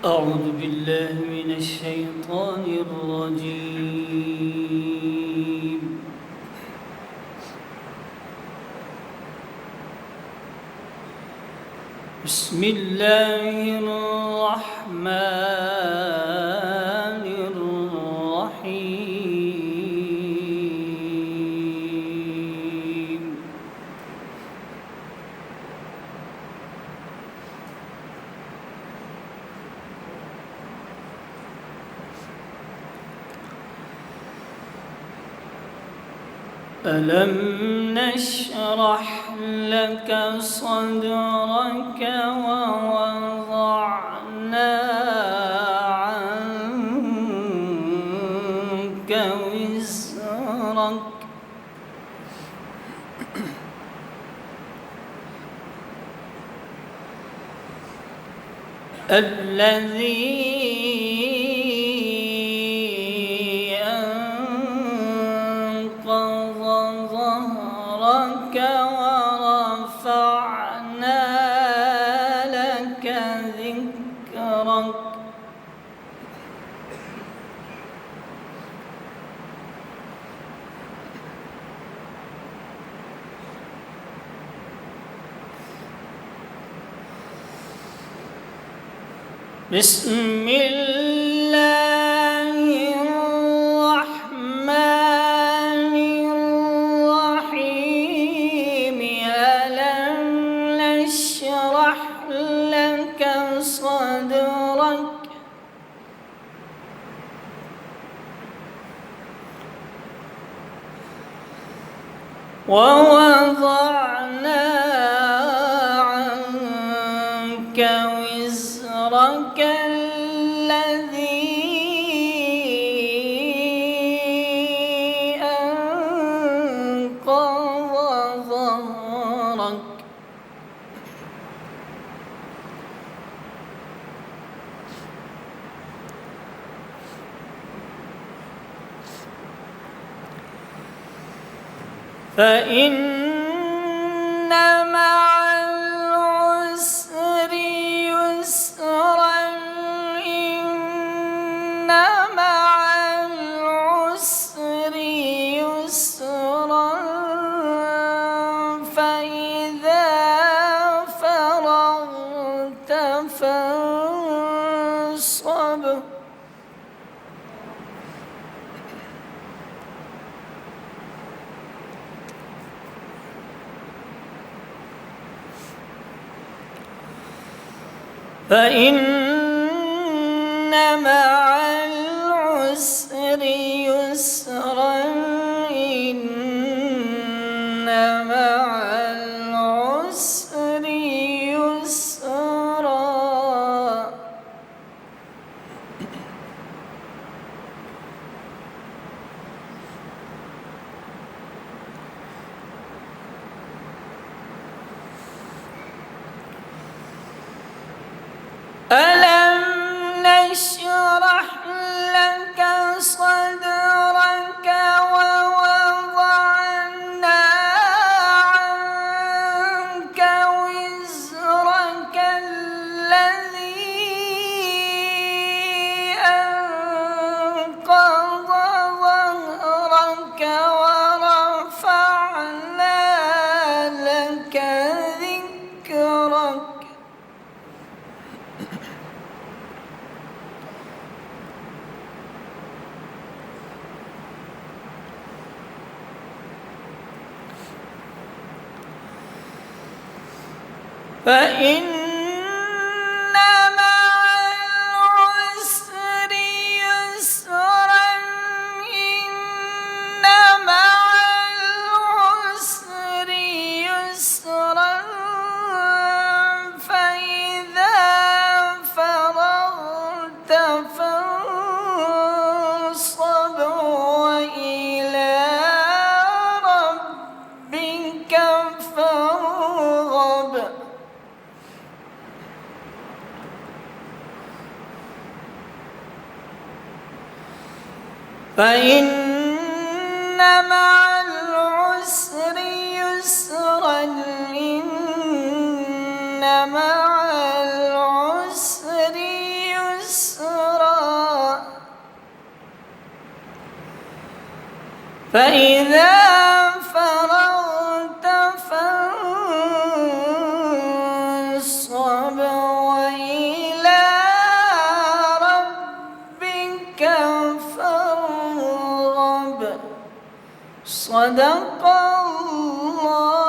أعوذ بالله من الشيطان الرجيم. بسم الله الرحمن الرحيم. ألم نشرح لك صدرك ووضعنا عنك وزرك الذي أنقض ظهرك ورفعنا لك ذكرك. بسم الله الرحمن الرحيم. ألم نشرح لك صدرك ووضعنا عنك وزرك الذي أنقض ظهرك فإن مع العسر يسرا إن مع العسر يسرا فإذا فرغت فانصب فإن مع العسر يسرا إن مع العسر يسرا ألم نشرح لك صدرك ووضعنا عنك وزرك الذي أنقض ظهرك ورفعنا لك ذكرك. فإن مع العسر يسرا إن مع العسر يسرا فإذا فرغت فانصب وإلى ربك فارغب. فإن مع العسر يسرا إن مع العسر يسرا فإذا فرغت فانصب وإلى ربك فارغب. صدق الله.